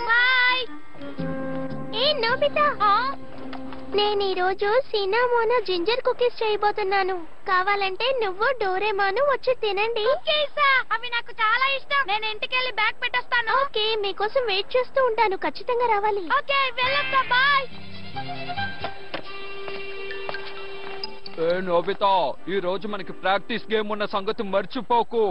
Bye. ఏ Nobita, నేను ఈరోజు సినామోనా ginger cookies చేయబోతున్నాను. కావాలంటే నువ్వు డోరేమాను వచ్చి తినండి. అవి నాకు చాలా ఇష్టం. నేను ఇంటికెళ్ళి బ్యాగ్ పెట్టొస్తాను. ఓకే, మీకోసం వెయిట్ చేస్తూ ఉంటాను. ఖచ్చితంగా రావాలి. ఓకే, వెళ్ళొస్తా. బాయ్. నోబితా, ఈ రోజు మనకి ప్రాక్టీస్ గేమ్ ఉన్న సంగతి మర్చిపోకు.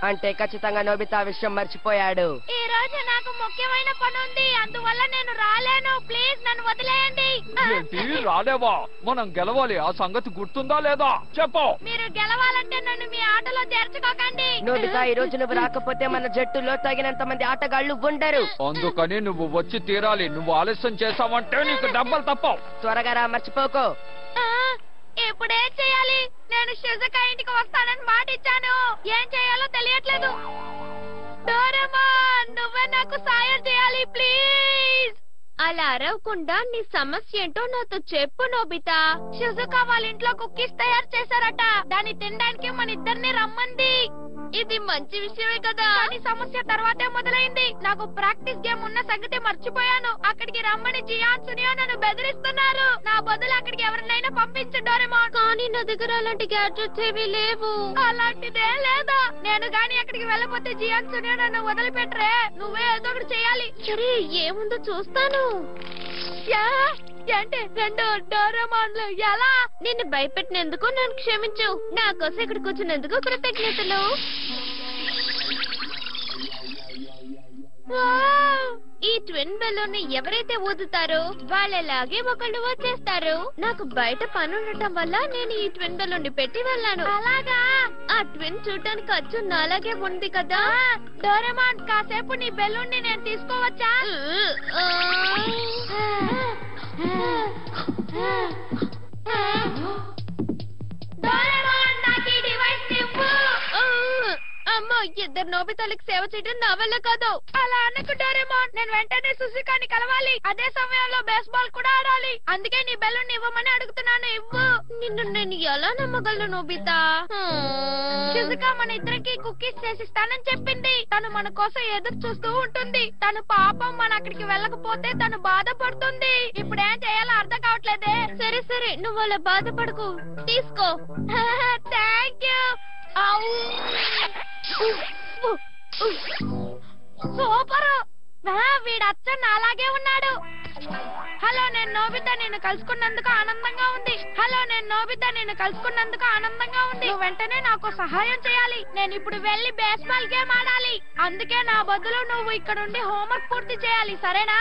అంటే ఖచ్చితంగా నోబితా విషయం మర్చిపోయాడు. ఈ రోజు నాకు ముఖ్యమైన పని ఉంది, అందువల్ల నేను రాలేను. ప్లీజ్ నన్ను వదిలేయండి. ఏంటి రాలేవా? మనం గెలవాలి, ఆ సంగతి గుర్తుందా లేదా చెప్పు. మీరు గెలవాలంటే నన్ను మీ ఆటలో చేర్చుకోకండి. నోబితా, ఈ రోజు నువ్వు రాకపోతే మన జట్టులో తగినంత మంది ఆటగాళ్లు ఉండరు. అందుకని నువ్వు వచ్చి తీరాలి. నువ్వు ఆలస్యం చేసావంటే నీకు డబ్బులు తప్పవు. త్వరగా రా, మర్చిపోకు. ఇప్పుడేం చేయాలి? నేను షిజుకా ఇంటికి వస్తానని మాట ఇచ్చాను. ఏం చేయాలో తెలియట్లేదు. డోరేమాన్, నువ్వే నాకు సాయం చేయాలి ప్లీజ్. అలా అరవకుండా నీ సమస్య ఏంటో నాతో చెప్పు నోబితా. షిజుకా వాళ్ళ ఇంట్లో కుకీస్ తయారు చేశారట. దాన్ని తినడానికి మన ఇద్దరిని రమ్మంది. ఇది మంచి విషయమే కదా. కానీ సమస్య తర్వాతే మొదలైంది. నాకు ప్రాక్టీస్ గేమ్ ఉన్న సంగతి మర్చిపోయాను. అక్కడికి రమ్మని జియాన్ సునియో నన్ను బెదిరిస్తున్నారు. నా బదులు అక్కడికి ఎవరినైనా పంపించు డోరేమాన్. కానీ నా దగ్గర అలాంటి గ్యాడ్జెట్స్ ఏవీ లేవు. అలాంటిదే లేదా? నేను గాని అక్కడికి వెళ్ళకపోతే జియాన్ సునియో నన్ను వదిలిపెట్టరే. నువ్వే ఏదో ఒకటి చేయాలి. సరే, ఏముందో చూస్తాను. ఏంటి రెండు డోరేమాన్లు? ఎలా? నిన్ను భయపెట్టినందుకు నన్ను క్షమించు. నా కోసం ఇక్కడ కూర్చున్నందుకు కృతజ్ఞతలు. ఈ ట్విన్ బెలూన్ ఎవరైతే ఊదుతారో వాళ్ళలాగే ఒకళ్ళు వచ్చేస్తారు. నాకు బయట పని ఉండటం వల్ల నేను ఈ ట్విన్ బెలూన్ పెట్టి వెళ్ళాను. అలాగా? ఆ ట్విన్ చూడటానికి అచ్చు నాలాగే ఉంది కదా. డోరేమాన్, కాసేపు నీ బెలూన్ ని నేను తీసుకోవచ్చా? డోరేమాన్, నాకు ఈ డివైస్ ఇవ్వు. అమ్మో, ఇద్దరు నోబితాలకు సేవ చేయడం నా వల్ల కాదు. అలా అనకు డోరేమాన్. నేను వెంటనే సుజుకాని కలవాలి. అదే సమయంలో బేస్బాల్ కూడా ఆడాలి. అందుకే నీ బెలూన్ ఇవ్వమని అడుగుతున్నాను. ఇవ్వు. నిన్ను నేను ఎలా నమ్మగలను నోబితా? సుజుకా మన ఇద్దరికి కుకీస్ చేసిస్తానని చెప్పింది. తను మన కోసం ఎదురు చూస్తూ ఉంటుంది. తను పాపం మన అక్కడికి వెళ్ళకపోతే తను బాధపడుతుంది. ఇప్పుడు ఏం చేయాలో అర్థం కావట్లేదే. సరే సరే, నువ్వు అలా బాధపడకు. తీసుకో. Thank you. సూపరు. వీడచ్చన్న అలాగే ఉన్నాడు. హలో, నేను నోబితా. నేను కలుసుకున్నందుకు ఆనందంగా ఉంది. హలో, నేను నోబితా. నేను కలుసుకున్నందుకు ఆనందంగా ఉంది. నువ్వు వెంటనే నాకు సహాయం చేయాలి. నేను ఇప్పుడు వెళ్లి బేస్బాల్ గేమ్ ఆడాలి. అందుకే నా బదులు నువ్వు ఇక్కడుండి హోంవర్క్ పూర్తి చేయాలి. సరేనా?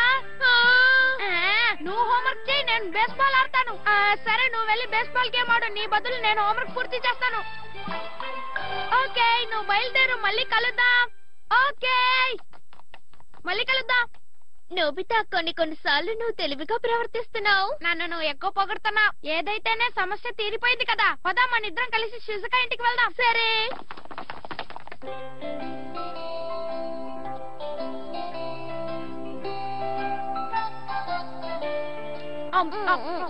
నువ్వు హోంవర్క్ చేయి, నేను బేస్బాల్ ఆడతాను. సరే, నువ్వు వెళ్లి బేస్బాల్ గేమ్ ఆడు. నీ బదులు నేను హోంవర్క్ పూర్తి చేస్తాను. ఓకే, నువ్వు బయలుదేరు. మళ్ళీ కలుద్దాం. ఓకే, మళ్ళీ కలుద్దాం. నోబితా, కొన్నిసార్లు నువ్వు తెలివిగా ప్రవర్తిస్తున్నావు. నన్ను నువ్వు ఎక్కువ పొగడుతున్నావు. ఏదైతేనే సమస్య తీరిపోయింది కదా. పదా, మన ఇద్దరం కలిసి షిజుకా ఇంటికి వెళ్దాం. సరే.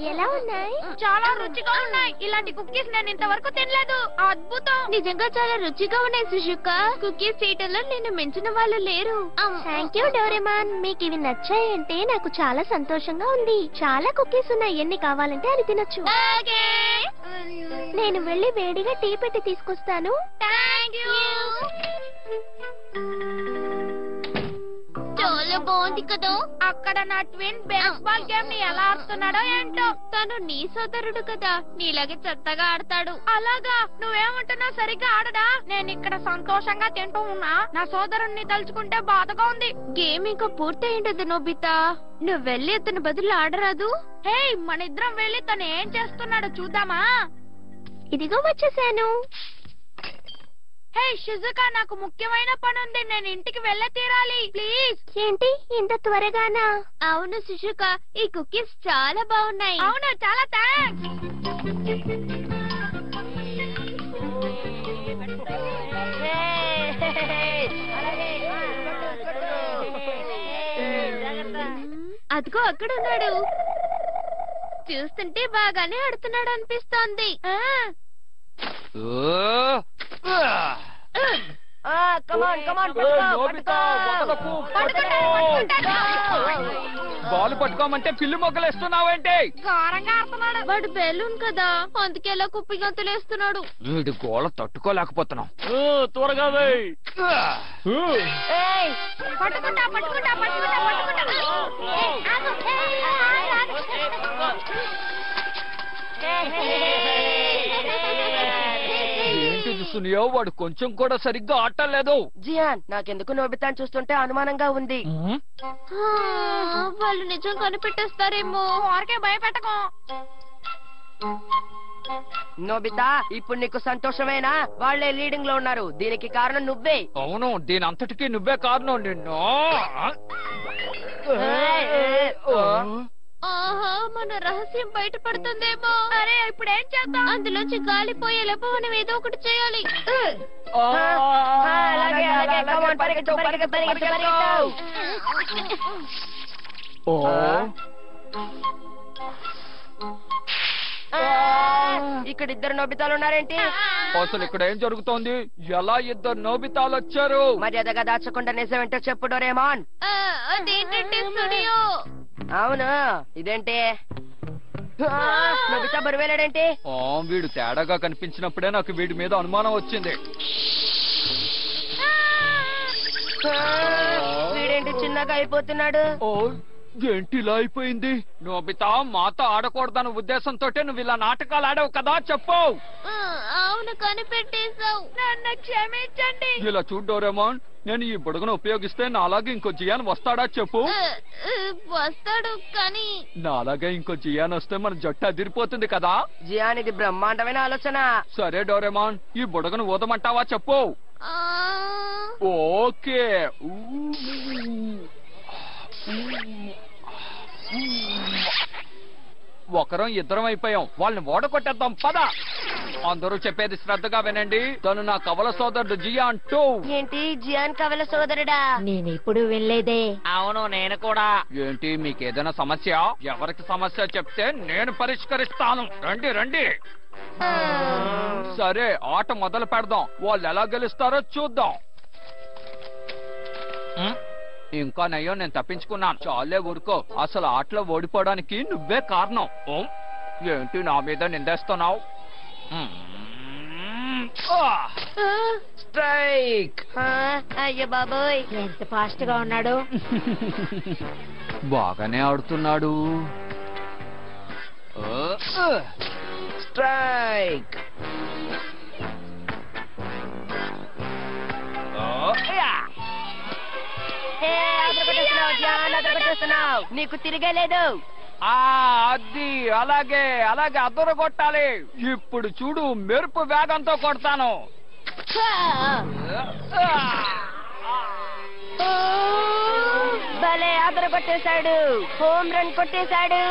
ఎలా ఉన్నాయి? చాలా రుచిగా ఉన్నాయి. ఇలాంటి కుకీస్ నేను ఇంతవరకు తినలేదు. అద్భుతం. నిజంగా చాలా రుచిగా ఉన్నాయి సుజుకా. కుకీస్ చేయటంలో నేను మించిన వాళ్ళు లేరు. Thank you Doraemon. మీకు ఇవి నచ్చాయంటే నాకు చాలా సంతోషంగా ఉంది. చాలా కుకీస్ ఉన్నాయి. ఎన్ని కావాలంటే అని తినొచ్చు. నేను వెళ్ళి వేడిగా టీ పెట్టి తీసుకొస్తాను. చాలా బాగుంది కదా. అక్కడ నా ట్విన్ బేస్బాల్ గేమ్ ని ఎలా ఆడుతున్నాడో ఏంటో. తను నీ సోదరుడు కదా, నీలాగే చెత్తగా ఆడతాడు. అలాగా? నువ్వేమంటున్నావు? సరిగ్గా ఆడడా? నేను ఇక్కడ సంతోషంగా తింటూ ఉన్నా. నా సోదరుణ్ణి తలుచుకుంటే బాధగా ఉంది. గేమ్ ఇంకా పూర్తయిండదు నోబితా. నువ్వు వెళ్ళి అతని బదులు ఆడరాదు? హే, మన ఇద్దరం వెళ్ళి తను ఏం చేస్తున్నాడో చూద్దామా? ఇదిగో వచ్చేసాను. హే షిజుకా, నాకు ముఖ్యమైన పని ఉంది. నేను ఇంటికి వెళ్ళ తీరాలి ప్లీజ్. ఏంటి ఇంత త్వరగానా? అవును షిజుకా, ఈ కుకీస్ చాలా బాగున్నాయి. అవును, చాలా థాంక్స్. అదిగో అక్కడ ఉన్నాడు. చూస్తుంటే బాగానే ఆడుతున్నాడు అనిపిస్తోంది. నోబితా వదలకు, పట్టుకో. బాల్ పట్టుకోమంటే పిల్లి మొగ్గలేస్తున్నావేంటి? ఘోరంగా ఆడుతున్నాడు. వాడు బెలూన్ కదా, అందుకే ఇలా కుప్పి గంతులేస్తున్నాడు. వీడి గోళ తట్టుకోలేకపోతున్నాం. త్వరగా వేయ్. పట్టుకుంటా పట్టుకుంటా పట్టుకుంటా పట్టుకుంటా. ఆగు. ఏంటిది సునియో, వాడు కొంచెం కూడా సరిగ్గా ఆటలేదు. జియాన్, నాకెందుకు నోబితాను చూస్తుంటే అనుమానంగా ఉంది. వాళ్ళు నిజం కనిపెట్టేస్తారేమో. ఊరికే భయపెట్టకో. నోబితా, ఇప్పుడు నీకు సంతోషమేనా? వాళ్లే లీడింగ్ లో ఉన్నారు, దీనికి కారణం నువ్వే. అవును, దీని అంతటికీ నువ్వే కారణం. నిన్ను ఆహా, మన రహస్యం బయటపడుతుందేమో. అరే, ఇప్పుడు ఏం చేద్దాం? అందులోంచి గాలిపోయేలోపు మనం ఏదో ఒకటి చేయాలి. అలాగే అలాగే, come on, పరిగెత్తు, పరిగెత్తు, పరిగెత్తు, పరిగెత్తు. ఇక్కడ ఇద్దరు నోబితాలు ఉన్నారేంటి? అసలు ఇక్కడ ఏం జరుగుతోంది? ఎలా ఇద్దరు నోబితాలు వచ్చారు? మర్యాదగా దాచకుండా నిజమేంటో చెప్పు డోరేమాన్. అదేంటంటే స్టూడియో. అవును, ఇదేంటి? నోబితా బరువేలాడేంటి? వీడు తేడాగా కనిపించినప్పుడే నాకు వీడి మీద అనుమానం వచ్చింది. వీడేంటి చిన్నగా అయిపోతున్నాడు? ఏంటి ఇలా అయిపోయింది? నోబితా, మాతో ఆడకూడదన్న ఉద్దేశంతో నువ్వు ఇలా నాటకాలు ఆడావు కదా, చెప్పు. అవును, కనిపెట్టేశావు. నన్ను క్షమించండి. ఇలా చూడు డోరేమాన్, నేను ఈ బుడగను ఉపయోగిస్తే నాలాగే ఇంకో జియాన్ వస్తాడా చెప్పు. వస్తాడు, కానీ నాలాగే ఇంకో జియాన్ వస్తే మన జట్టు అదిరిపోతుంది కదా. జియాన్, ఇది బ్రహ్మాండమైన ఆలోచన. సరే డోరేమాన్, ఈ బుడగను ఊదమంటావా చెప్పు. ఓకే. ఒకరం ఇద్దరం అయిపోయాం. వాళ్ళని ఓడగొట్టేద్దాం, పద. అందరూ చెప్పేది శ్రద్ధగా వినండి. తను నా కవల సోదరుడు జియాన్ 2. ఏంటి, జియాన్ కవల సోదరుడా? నేను ఇప్పుడు వెళ్ళేదే. అవును, నేను కూడా. ఏంటి, మీకేదైనా సమస్య? ఎవరికి సమస్య చెప్తే నేను పరిష్కరిస్తాను. రండి రండి. సరే, ఆట మొదలు పెడదాం. వాళ్ళు ఎలా గెలుస్తారో చూద్దాం. ఇంకా నయ్యో, నేను తప్పించుకున్నాను. చాలే ఊరుకో. అసలు ఆటలో ఓడిపోవడానికి నువ్వే కారణం. ఏంటి నా మీద నిందేస్తున్నావు? స్ట్రైక్. అయ్యో బాబోయ్, ఎంత ఫాస్ట్ గా ఉన్నాడు. బాగానే ఆడుతున్నాడు. స్ట్రైక్. నీకు తిరగలేదు. అది అలాగే అలాగే అద్దరు కొట్టాలి. ఇప్పుడు చూడు, మెరుపు వేగంతో కొడతాను. భలే అదర కొట్టేశాడు. హోమ్ రన్ కొట్టేశాడు.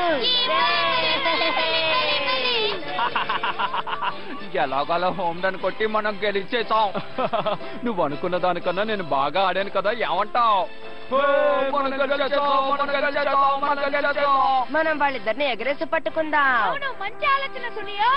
ఎలాగలా హోమ్ రన్ కొట్టి మనం గెలిచేసాం. నువ్వు అనుకున్న దానికన్నా నేను బాగా ఆడాను కదా, ఏమంటావు? మనం వాళ్ళిద్దరిని ఎగరేసి పట్టుకుందాం. మంచి ఆలోచన సునియో.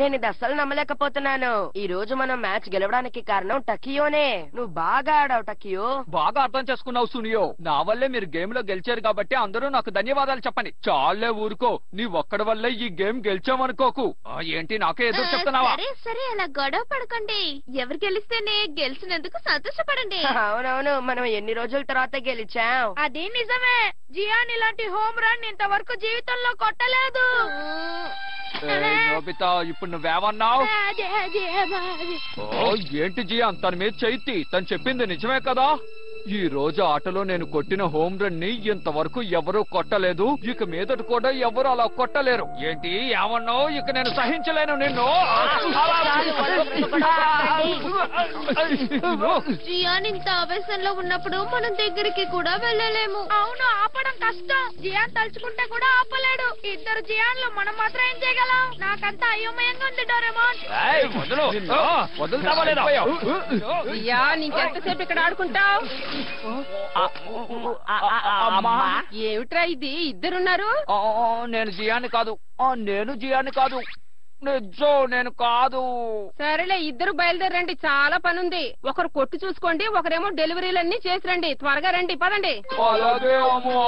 నేను ఇది అస్సలు నమ్మలేకపోతున్నాను. ఈ రోజు మనం మ్యాచ్ గెలవడానికి కారణం టకియోనే. నువ్వు బాగా ఆడావు టకియో. బాగా అర్థం చేసుకున్నావు సునియో. నా వల్లే మీరు గేమ్ లో గెలిచారు కాబట్టి అందరూ నాకు ధన్యవాదాలు చెప్పండి. చాలే ఊరుకో. నీ ఒక్కడి వల్లే ఈ గేమ్ గెలిచామనుకోకు. ఏంటి, నాకే ఎదురు చెప్తున్నావా? సరే సరే, అలా గొడవ పడకండి. ఎవరు గెలిస్తేనే, గెలిచినందుకు సంతోషపడండి. అవునవును, మనం ఎన్ని రోజుల తర్వాత గెలిచాం. అదే నిజమే. జియాన్ ఇలాంటి హోమ్ రన్ ఇంతవరకు జీవితంలో కొట్టలేదు. నోబితా, ఇప్పుడు నువ్వేమన్నావు? ఏంటి జియాన్, తన మీద చైతి తను చెప్పింది నిజమే కదా? ఈ రోజు ఆటలో నేను కొట్టిన హోమ్ రన్ ని ఇంతవరకు ఎవరూ కొట్టలేదు. ఇక మీదట కూడా ఎవరు అలా కొట్టలేరు. ఏంటి ఏమన్నావు? ఇక నేను సహించలేను నిన్ను. జియాన్ ఇంత ఆవేశంలో ఉన్నప్పుడు మనం దగ్గరికి కూడా వెళ్ళలేము. అవును, ఆపడం కష్టం. జియాన్ తలుచుకుంటే కూడా ఆపలేడు. ఇద్దరు జియాన్లు మనం మాత్రం ఏం చేయగలం? నాకంతా అయోమయంగా ఉంది డోరేమోన్. జియాన్ ఇంకెంతసేపు ఇక్కడ ఆడుకుంటావు? ఏమిట్రా ఇది, ఇద్దరున్నారు? నేను జియాన్ని కాదు, నేను జియాన్ని కాదు, నిజం నేను కాదు. సరేలే, ఇద్దరు బయలుదేరండి, చాలా పనుంది. ఒకరు కొట్టు చూసుకోండి, ఒకరేమో డెలివరీలన్నీ చేసి రండి. త్వరగా రండి, పదండి. అలాగే అమ్మా.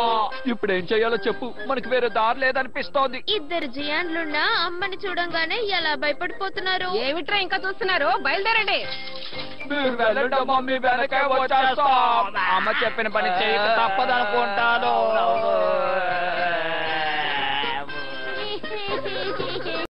ఇప్పుడు ఏం చెయ్యాలో చెప్పు, మనకి వేరే దారి లేదనిపిస్తోంది. ఇద్దరు జియాన్లున్నా అమ్మని చూడంగానే ఎలా భయపడిపోతున్నారు. ఏమిట్రా ఇంకా చూస్తున్నారు? బయలుదేరండి. మీరు వెళ్ళండి అమ్మా, మీ వెనకే వచ్చేస్తాం. అమ్మ చెప్పిన పని చేయక తప్పదనుకుంటాను.